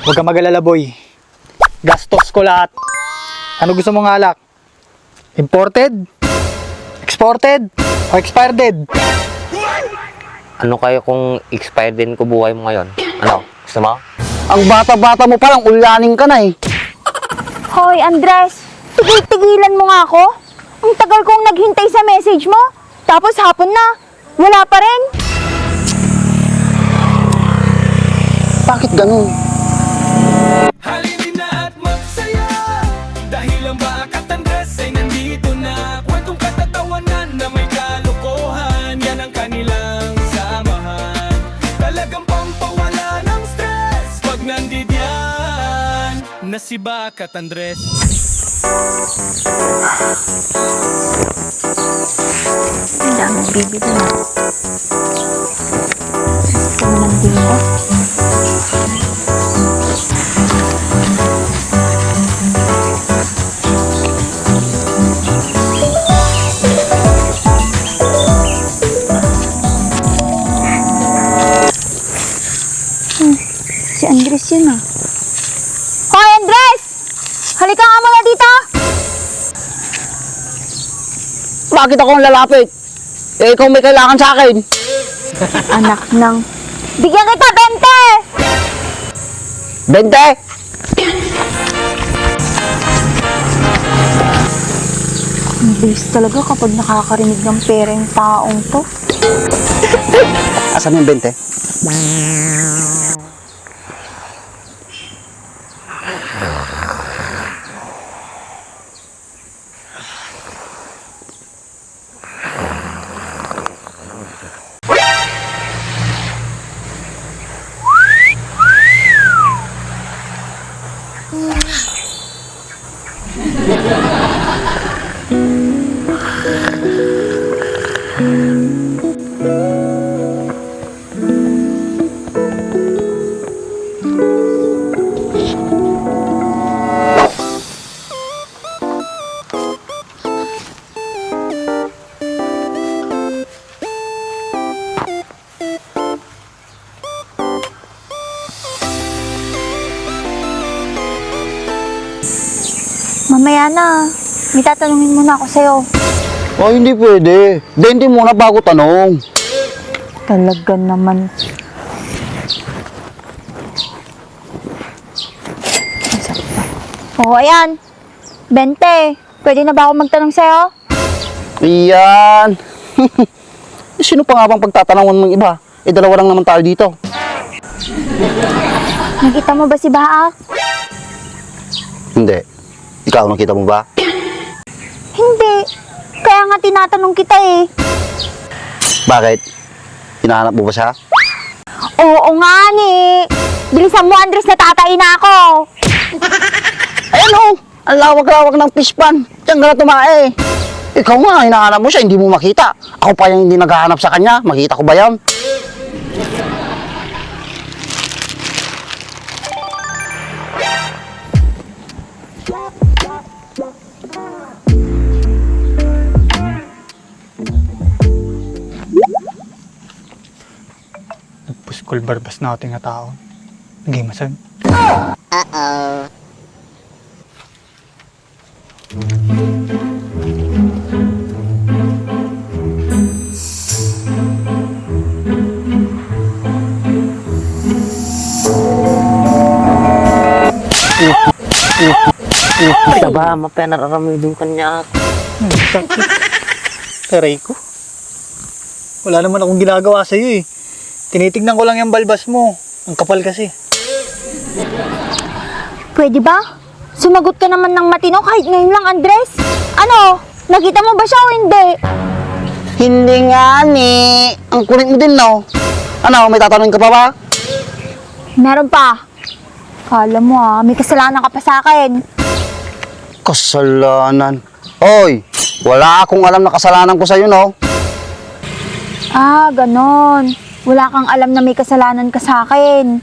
Huwag kang mag-alala, boy. Gastos ko lahat. Ano gusto mong alak? Imported? Exported? O expired? Ano kayo kung expired din ko buhay mo ngayon? Ano? Gusto mo? Ang bata-bata mo palang ulyaning ka na eh. Hoy, Andres! Tigil-tigilan mo nga ako. Ang tagal kong naghintay sa message mo. Tapos hapon na. Wala pa rin. Bakit ganun? Halinin na at magsaya dahil ang Bakat Andres ay nandito na. Kwentong katatawanan na may kalokohan, yan ang kanilang samahan. Talagang pampawala ng stress pag nandidyan na si Bakat Andres. Ang daming bibili na. Ito naman dito. Si Andres yun ah. Hoy, Andres! Halika nga muna dito! Bakit ako ang lalapit? Eh, ikaw may kailangan sa akin. Anak ng... Bigyan kita, 20! 20! Ang bilis talaga kapag nakakarinig ng pera yung taong to. Asan yung 20? Mamaya na. May tatanungin muna ako sa'yo. Oh, hindi pwede. 20 muna bago tanong. Talaga naman. Oo, ayan. 20. Pwede na ba ako magtanong sa'yo? Iyan. Sino pa nga bang pagtatanungan mong iba? Eh, dalawa lang naman tayo dito. Nakita mo ba si Baak? Hindi. Ikaw, nakita mo ba? Hindi. Kaya nga tinatanong kita eh. Bakit? Hinahanap mo ba siya? Oo nga ni. Bilisan mo, Andres, natatain na ako. Ayan oh! Ang lawak-lawak ng fish pan. Diyan ka na tumae. Ikaw nga, hinahanap mo siya, hindi mo makita. Ako pa yung hindi naghahanap sa kanya. Makita ko ba yan? Nagpuskol barbas na ating nga tao. Nagimasan. Taba, mapenararamidong kanya. Sakit. Taray ko. Wala naman akong ginagawa sa'yo eh. Tinitignan ko lang yung balbas mo. Ang kapal kasi. Pwede ba? Sumagot ka naman ng matino kahit ngayon lang, Andres. Ano? Nakita mo ba siya o hindi? Hindi nga ni. Ang kulit mo din, no? Ano, may tatanungin ka pa ba? Meron pa. Kala mo may kasalanan ka pa sa akin. Kasalanan. Hoy, wala akong alam na kasalanan ko sa'yo, no? Ah, ganon. Wala kang alam na may kasalanan ka sa akin.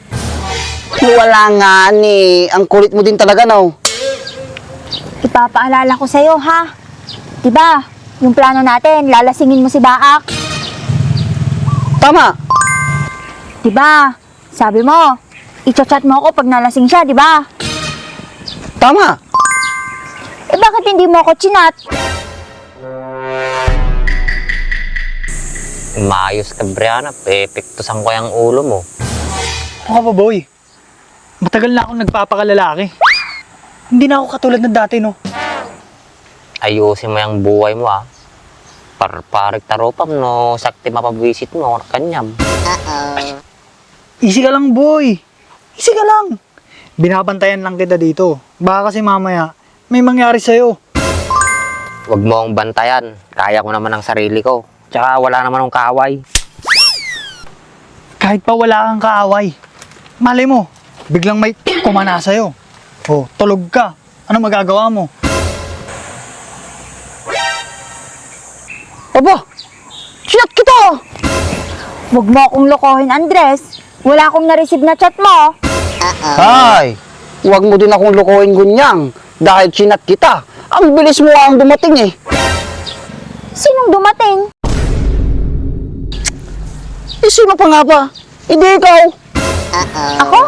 Wala nga ni. Ang kulit mo din talaga, no? Ipapaalala ko sa'yo, ha? Diba, yung plano natin, lalasingin mo si Baak. Tama. Diba, sabi mo, I-chat mo ako pag nalasing siya, di ba? Tama. Eh bakit hindi mo ako chinat? Maayos ka, Brianna. Pepektusan ko yung ulo mo. Ano ka ba, boy? Matagal na akong nagpapakalalaki. Hindi na ako katulad ng dati, no? Ayusin mo yung buhay mo, ah. Parik taropam, no? Sakti mapabwisit mo, kanyam. Easy ka lang, boy. Easy ka lang. Binabantayan lang kita dito. Baka kasi mamaya, may mangyari sa'yo. Huwag mo akong bantayan. Kaya ko naman ang sarili ko. Tsaka wala naman akong kaaway. Kahit pa wala kang kaaway. Malay mo, biglang may kumana sa'yo. Oh, tulog ka. Ano magagawa mo? Aba, chat kita. Huwag mo akong lokohin, Andres. Wala akong na-receive na chat mo. Ay, huwag mo din akong lukuhin gunyang. Dahil chinat kita. Ang bilis mo ang dumating eh. Sinong dumating? Eh, sino pa nga ba? Hindi ikaw. Ako?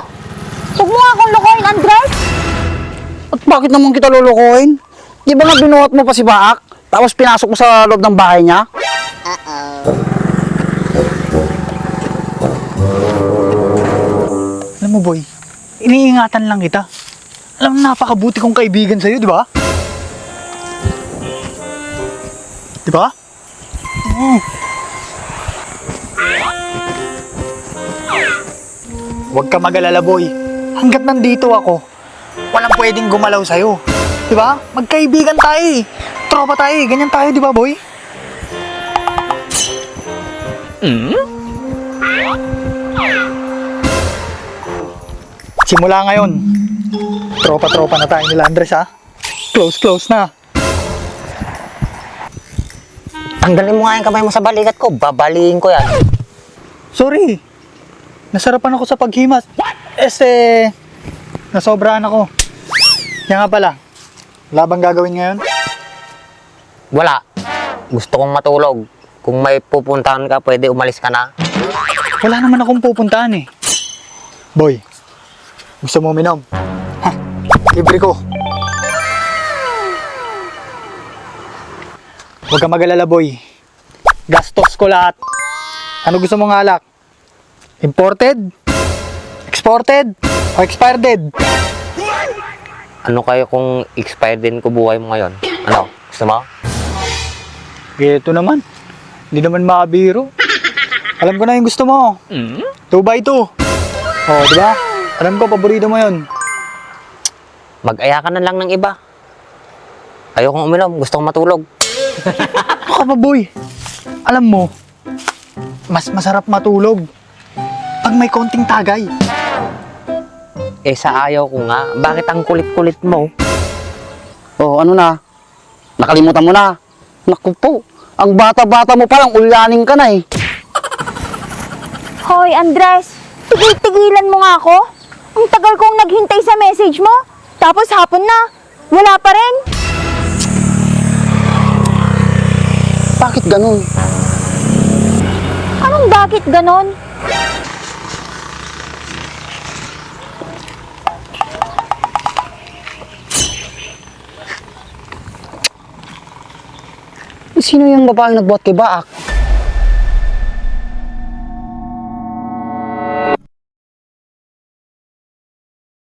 Huwag mo nga akong lokohin, Andres. At bakit naman kita lulukuhin? Di ba nga binuhat mo pa si Baak? Tapos pinasok mo sa loob ng bahay niya? Alam mo, boy, iniingatan lang kita. Alam mo, napakabuti kong kaibigan sa'yo, di ba? Di ba? Oo. Huwag ka mag-alala, boy. Hanggat nandito ako, walang pwedeng gumalaw sa'yo. Di ba? Magkaibigan tayo eh. Tropa tayo eh. Ganyan tayo, di ba, boy? Simula ngayon, tropa-tropa na tayo nila, Andres, ha? Close na. Tanggalin mo nga yung kamay mo sa balikat ko. Babaliin ko yan. Sorry. Nasarapan ako sa paghimas. Nasobrahan ako. Kaya nga pala, wala bang gagawin ngayon? Wala. Gusto kong matulog. Kung may pupuntahan ka, pwede umalis ka na. Wala naman akong pupuntahan eh. Boy, gusto mo uminom? Ha? Libre ko. Huwag ka mag-alala, boy. Gastos ko lahat. Ano gusto mong alak? Imported? Exported? O expired? Ano kayo kung expired din ko buhay mo ngayon? Ano? Gusto mo? Ito naman. Hindi naman makabiro. Alam ko na yung gusto mo. 2x2. Oh, di ba? Alam ko, paborito mo yun. Mag-aya ka na lang ng iba. Ayokong uminom. Gusto kong matulog. Ano ka ba, boy? Alam mo, mas masarap matulog pag may konting tagay. Eh, sa ayaw ko nga. Bakit ang kulit-kulit mo? Oh, ano na? Nakalimutan mo na. Naku po, ang bata-bata mo palang ulyaning ka na eh. Hoy, Andres. Tigil-tigilan mo nga ako. Ang tagal kong naghintay sa message mo. Tapos hapon na. Wala pa rin. Bakit ganun? Anong bakit ganon? Sino yung babaeng nagbuhat kay Baak?